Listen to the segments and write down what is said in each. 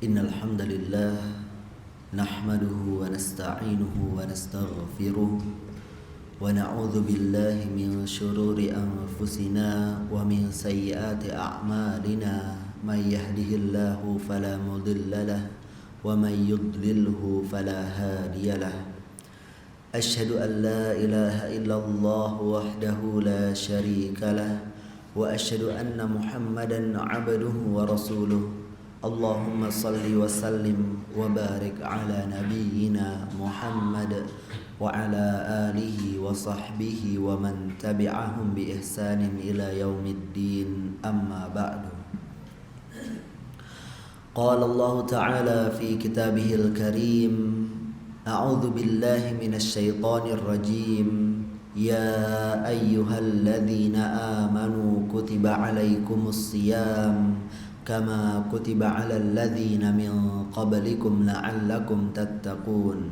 Innal hamdalillah nahmaduhu wa nasta'inuhu wa nastaghfiruh wa na'udzu billahi min shururi anfusina wa min sayyiati a'malina may yahdihillahu fala mudilla lahu wa may yudlilhu fala hadiyalah. Asyhadu an la ilaha illallah wahdahu la syarika lah wa asyhadu anna Muhammadan 'abduhu wa rasuluh. Allahumma salli wa sallim wa barik ala nabiyyina Muhammad wa ala alihi wa sahbihi wa man tabi'ahum bi ihsanin ila yaumiddin, amma ba'du. Qala Allah ta'ala fi kitabihil karim, a'udzu billahi minasy syaithanir rajim. Ya ayyuhalladzina amanu kutiba 'alaikumus shiyam kama kutiba 'alal ladzina min qablikum la'allakum tattaqun.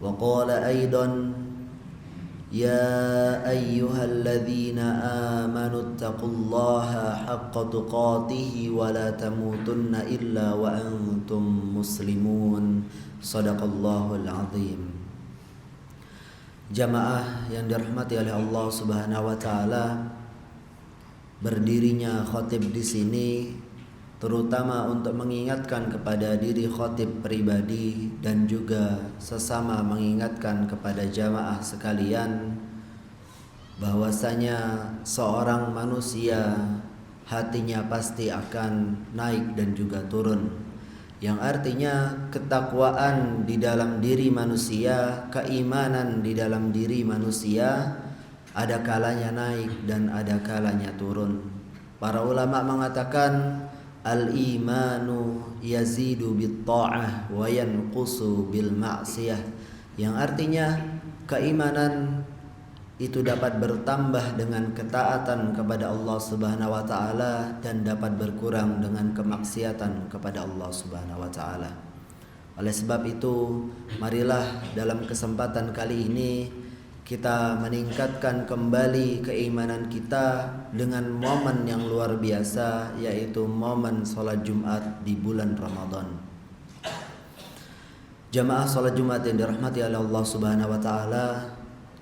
Wa qala aidan ya ayyuhalladzina amanu taqullaha haqqa tuqatih wa la tamutunna illa wa antum muslimun. Shadaqallahul azim. Jamaah yang dirahmati oleh Allah Subhanahu wa taala, berdirinya khatib di sini terutama untuk mengingatkan kepada diri khatib pribadi dan juga sesama mengingatkan kepada jamaah sekalian bahwasanya seorang manusia hatinya pasti akan naik dan juga turun, yang artinya ketakwaan di dalam diri manusia, keimanan di dalam diri manusia ada kalanya naik dan ada kalanya turun. Para ulama mengatakan al-imanu yazidu bit-tha'ah wa yanqusu bil ma'siyah, yang artinya keimanan itu dapat bertambah dengan ketaatan kepada Allah Subhanahu wa taala dan dapat berkurang dengan kemaksiatan kepada Allah Subhanahu wa taala. Oleh sebab itu, marilah dalam kesempatan kali ini kita meningkatkan kembali keimanan kita dengan momen yang luar biasa, yaitu momen sholat Jumat di bulan Ramadan. Jamaah sholat Jumat yang dirahmati oleh Allah Subhanahu wa taala,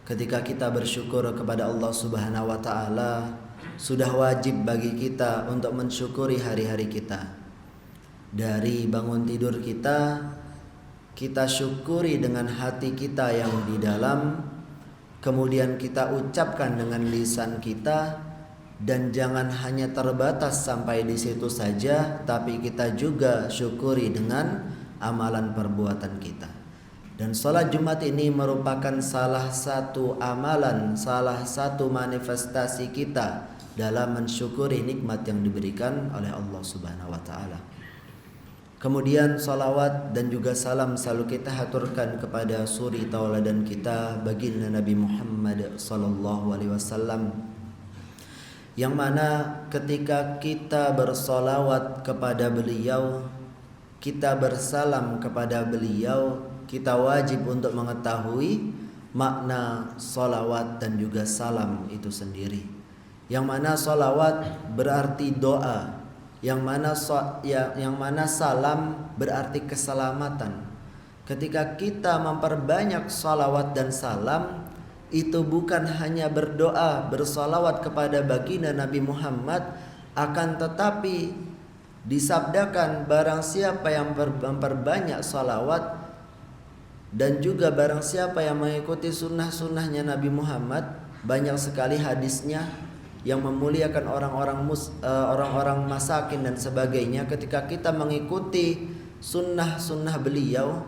ketika kita bersyukur kepada Allah Subhanahu wa taala, sudah wajib bagi kita untuk mensyukuri hari-hari kita. Dari bangun tidur kita syukuri dengan hati kita yang di dalam, kemudian kita ucapkan dengan lisan kita, dan jangan hanya terbatas sampai di situ saja, tapi kita juga syukuri dengan amalan perbuatan kita. Dan sholat Jumat ini merupakan salah satu amalan, salah satu manifestasi kita dalam mensyukuri nikmat yang diberikan oleh Allah Subhanahu wa taala. Kemudian salawat dan juga salam selalu kita haturkan kepada suri tauladan kita, baginda Nabi Muhammad sallallahu alaihi wasallam, yang mana ketika kita bersolawat kepada beliau, kita bersalam kepada beliau, kita wajib untuk mengetahui makna solawat dan juga salam itu sendiri. Yang mana solawat berarti doa, yang mana salam berarti keselamatan. Ketika kita memperbanyak salawat dan salam, itu bukan hanya berdoa, bersalawat kepada baginda Nabi Muhammad, akan tetapi disabdakan barang siapa yang memperbanyak salawat dan juga barang siapa yang mengikuti sunnah-sunnahnya Nabi Muhammad, banyak sekali hadisnya yang memuliakan orang-orang masakin dan sebagainya. Ketika kita mengikuti sunnah-sunnah beliau,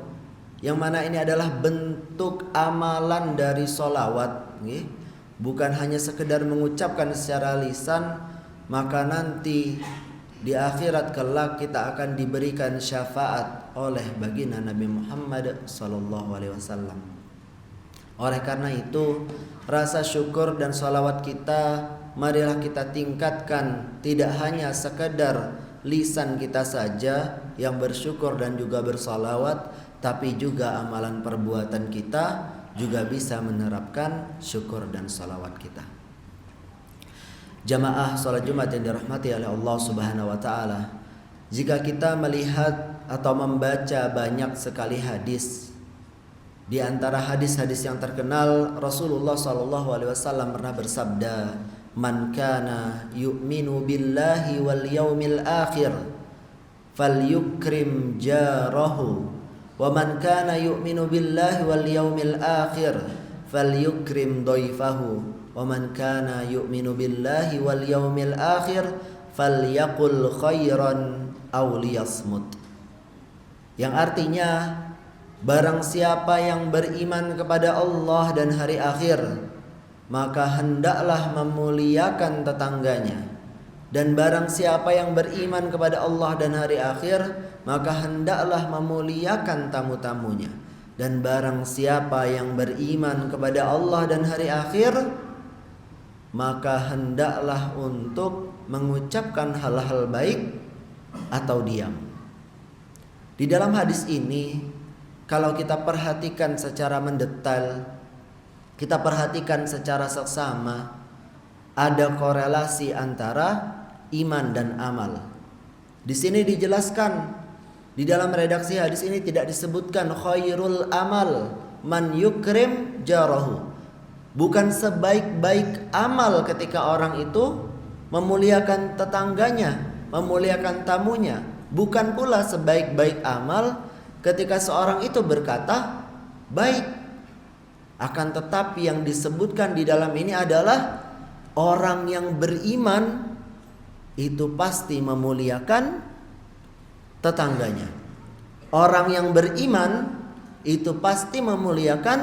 yang mana ini adalah bentuk amalan dari solawat, bukan hanya sekedar mengucapkan secara lisan, maka nanti di akhirat kelak kita akan diberikan syafaat oleh baginda Nabi Muhammad sallallahu alaihi wasallam. Oleh karena itu, rasa syukur dan salawat kita marilah kita tingkatkan, tidak hanya sekedar lisan kita saja yang bersyukur dan juga bersalawat, tapi juga amalan perbuatan kita juga bisa menerapkan syukur dan salawat kita. Jamaah salat Jumat yang dirahmati oleh Allah Subhanahu wa taala, Jika kita melihat atau membaca banyak sekali hadis, di antara hadis-hadis yang terkenal, Rasulullah SAW pernah bersabda, "Man kana yu'minu billahi wal yaumil akhir falyukrim jarahu, wa man kana yu'minu billahi wal yaumil akhir falyukrim dhaifahu, wa man kana yu'minu billahi wal yaumil akhir falyaqul khairan aw liyasmut." Yang artinya, barang siapa yang beriman kepada Allah dan hari akhir, maka hendaklah memuliakan tetangganya. Dan barang siapa yang beriman kepada Allah dan hari akhir, maka hendaklah memuliakan tamu-tamunya. Dan barang siapa yang beriman kepada Allah dan hari akhir, maka hendaklah untuk mengucapkan hal-hal baik atau diam. Di dalam hadis ini, kalau kita perhatikan secara mendetail, kita perhatikan secara seksama, ada korelasi antara iman dan amal. Di sini dijelaskan, di dalam redaksi hadis ini tidak disebutkan khairul amal man yukrim jarahu. Bukan sebaik-baik amal ketika orang itu memuliakan tetangganya, memuliakan tamunya. Bukan pula sebaik-baik amal ketika seorang itu berkata baik. Akan tetapi yang disebutkan di dalam ini adalah orang yang beriman itu pasti memuliakan tetangganya. Orang yang beriman itu pasti memuliakan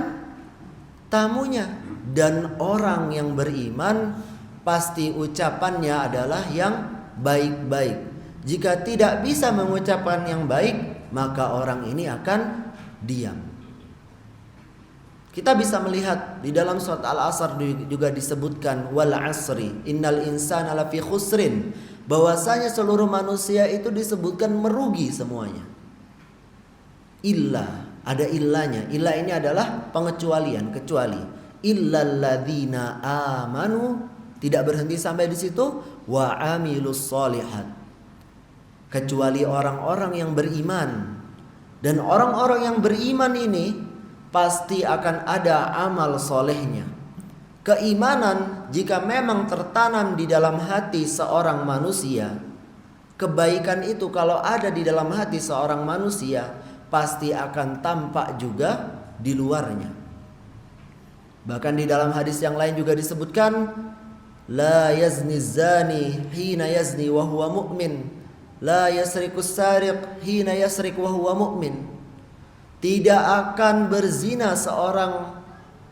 tamunya. Dan orang yang beriman pasti ucapannya adalah yang baik-baik. Jika tidak bisa mengucapkan yang baik, maka orang ini akan diam. Kita bisa melihat di dalam surat Al-Asr juga disebutkan wal asri innal insana lafi khusrin, bahwasanya seluruh manusia itu disebutkan merugi semuanya. Illa, ada illanya. Illa ini adalah pengecualian, kecuali illalladzina amanu, tidak berhenti sampai di situ, wa amilus solihat, kecuali orang-orang yang beriman. Dan orang-orang yang beriman ini pasti akan ada amal solehnya. Keimanan jika memang tertanam di dalam hati seorang manusia, kebaikan itu kalau ada di dalam hati seorang manusia, pasti akan tampak juga di luarnya. Bahkan di dalam hadis yang lain juga disebutkan, la yazni zani hina yazni wa huwa mu'min, la yasrikus sariq hina yasriq wa huwa mu'min. Tidak akan berzina seorang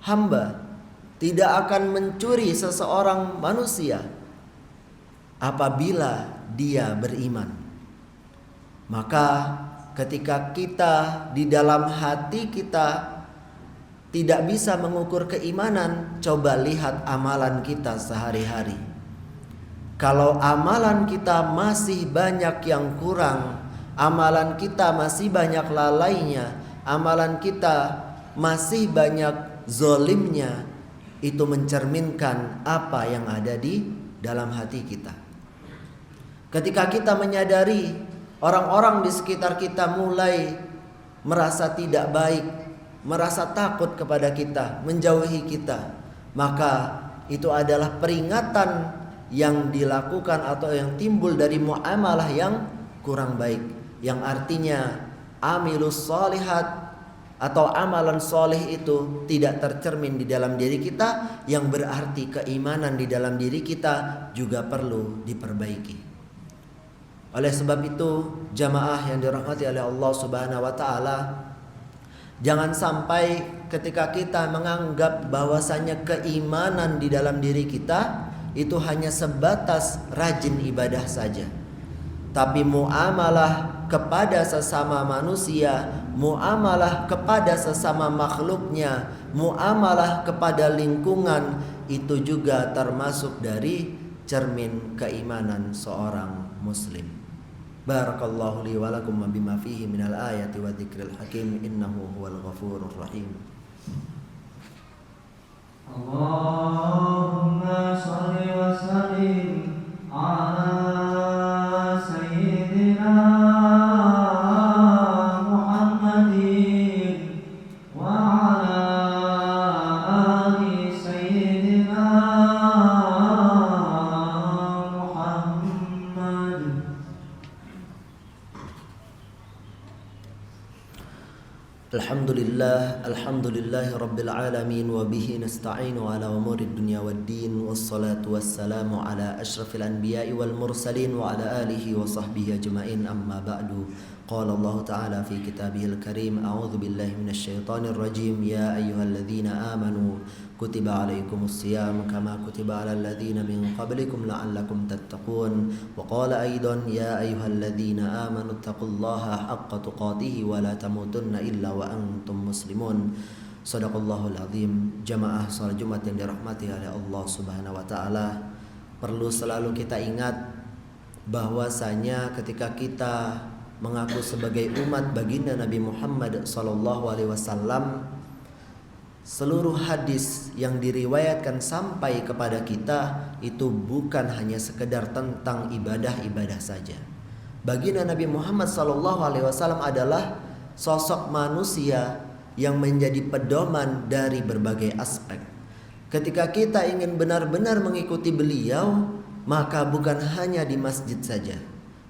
hamba, tidak akan mencuri seseorang manusia apabila dia beriman. Maka ketika kita di dalam hati kita tidak bisa mengukur keimanan, coba lihat amalan kita sehari-hari. Kalau amalan kita masih banyak yang kurang, amalan kita masih banyak lalainya, amalan kita masih banyak zolimnya, itu mencerminkan apa yang ada di dalam hati kita. Ketika kita menyadari orang-orang di sekitar kita mulai merasa tidak baik, merasa takut kepada kita, menjauhi kita, maka itu adalah peringatan yang dilakukan atau yang timbul dari muamalah yang kurang baik, yang artinya amilus solihat atau amalan soleh itu tidak tercermin di dalam diri kita, yang berarti keimanan di dalam diri kita juga perlu diperbaiki. Oleh sebab itu, jamaah yang dirahmati oleh Allah Subhanahu wa taala, jangan sampai ketika kita menganggap bahwasanya keimanan di dalam diri kita itu hanya sebatas rajin ibadah saja, tapi muamalah kepada sesama manusia, muamalah kepada sesama makhluknya, muamalah kepada lingkungan, itu juga termasuk dari cermin keimanan seorang muslim. Barakallahu li wa lakum bima fihi minal ayati wa dzikril hakim, innahu huwal ghafurur rahim. Allahumma shalli wa sallim ala sayyidina Alhamdulillah Rabbil alamin wa bihi nasta'inu ala umuri dunya waddin wassalatu wassalamu ala ashrafil anbiya'i wal mursalin wa ala alihi wa sahbihi ajma'in amma ba'du. Qala Allah ta'ala fi kitabihil karim a'udzu billahi minasy syaithanir rajim ya ayyuhalladzina amanu kutiba alaikumus siyam kama kutiba alal ladzina min qablikum la'allakum tattaqun wa qala aidan ya ayyuhalladzina amanu taqullaha haqqa tuqatih wa la tamutunna illa wa antum muslimun. Shadaqallahul azim. Jamaah salat Jumat yang dirahmati oleh Allah Subhanahu wa taala, perlu selalu kita ingat bahwasanya ketika kita mengaku sebagai umat baginda Nabi Muhammad sallallahu alaihi wasallam, seluruh hadis yang diriwayatkan sampai kepada kita itu bukan hanya sekedar tentang ibadah-ibadah saja. Baginda Nabi Muhammad sallallahu alaihi wasallam adalah sosok manusia yang menjadi pedoman dari berbagai aspek. Ketika kita ingin benar-benar mengikuti beliau, maka bukan hanya di masjid saja.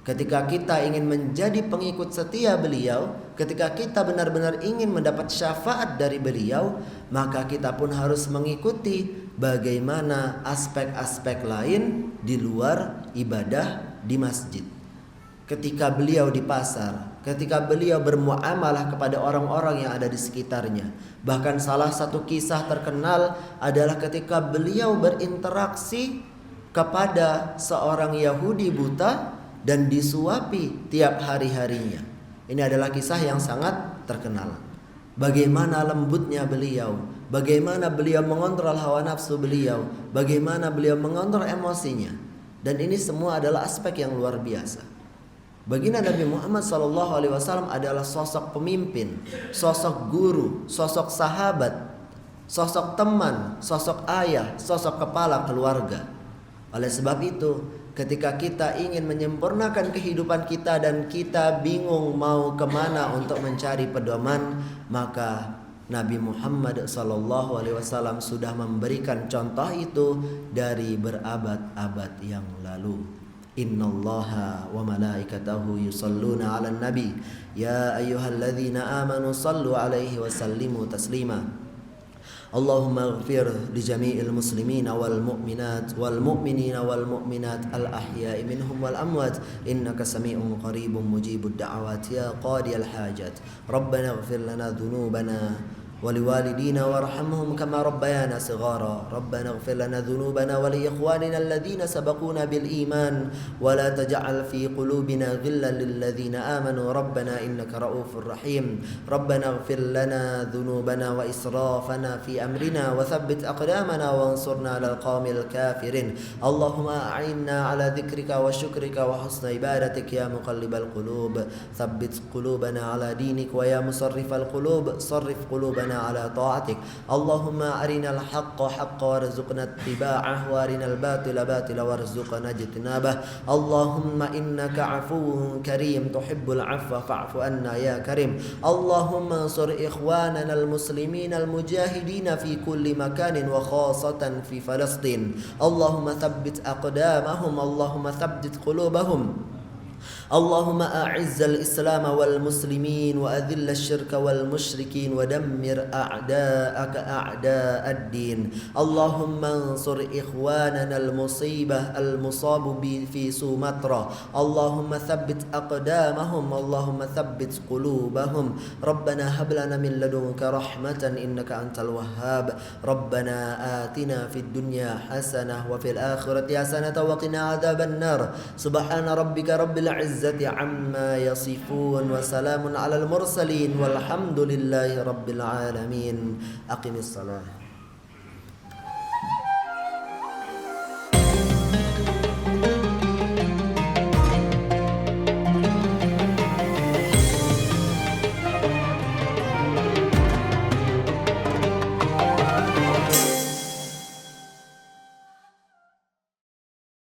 Ketika kita ingin menjadi pengikut setia beliau, ketika kita benar-benar ingin mendapat syafaat dari beliau, maka kita pun harus mengikuti bagaimana aspek-aspek lain di luar ibadah di masjid. Ketika beliau di pasar, ketika beliau bermuamalah kepada orang-orang yang ada di sekitarnya. Bahkan salah satu kisah terkenal adalah ketika beliau berinteraksi kepada seorang Yahudi buta dan disuapi tiap hari-harinya. Ini adalah kisah yang sangat terkenal. Bagaimana lembutnya beliau, bagaimana beliau mengontrol hawa nafsu beliau, bagaimana beliau mengontrol emosinya. Dan ini semua adalah aspek yang luar biasa. Baginda Nabi Muhammad SAW adalah sosok pemimpin, sosok guru, sosok sahabat, sosok teman, sosok ayah, sosok kepala keluarga. Oleh sebab itu, ketika kita ingin menyempurnakan kehidupan kita dan kita bingung mau kemana untuk mencari pedoman, maka Nabi Muhammad SAW sudah memberikan contoh itu dari berabad-abad yang lalu. Innallaha wa malaikatahu yusalluna 'alan nabi ya ayyuhalladzina amanu sallu 'alaihi wa sallimu taslima. Allahumma ighfir li jami'il muslimina wal mu'minat wal mu'minina wal mu'minat al ahya'i minhum wal amwat innaka sami'un qaribun mujibud da'awat ya qadiyal hajat. Rabbana ighfir lana dhunubana ولوالدينا وارحمهم كما ربيانا صغارا ربنا اغفر لنا ذنوبنا ولإخواننا الذين سبقونا بالإيمان ولا تجعل في قلوبنا غلا للذين آمنوا ربنا إنك رؤوف رحيم ربنا اغفر لنا ذنوبنا وإسرافنا في أمرنا وثبت أقدامنا وانصرنا على القوم الكافرين اللهم أعنا على ذكرك وشكرك وحسن عبادتك يا مقلب القلوب ثبت قلوبنا على دينك ويا مصرف القلوب صرف قلوبنا على طاعتك اللهم أرنا الحق حقا وارزقنا اتباعه وأرنا الباطل باطلا وارزقنا اجتنابه اللهم إنك عفو كريم تحب العفو فاعف عنا يا كريم اللهم انصر إخواننا المسلمين المجاهدين في كل مكان وخاصة في فلسطين اللهم ثبت أقدامهم اللهم ثبت قلوبهم اللهم أعز الإسلام والمسلمين وأذل الشرك والمشركين ودمر أعداءك أعداء الدين اللهم انصر إخواننا المصاب في سومطرة اللهم ثبت أقدامهم اللهم ثبت قلوبهم ربنا هب لنا من لدنك رحمة إنك أنت الوهاب ربنا آتنا في الدنيا حسنة وفي الآخرة حسنة وقنا عذاب النار سبحان ربك رب العزة عما يصفون وسلام على المرسلين والحمد لله رب العالمين. أقم الصلاة.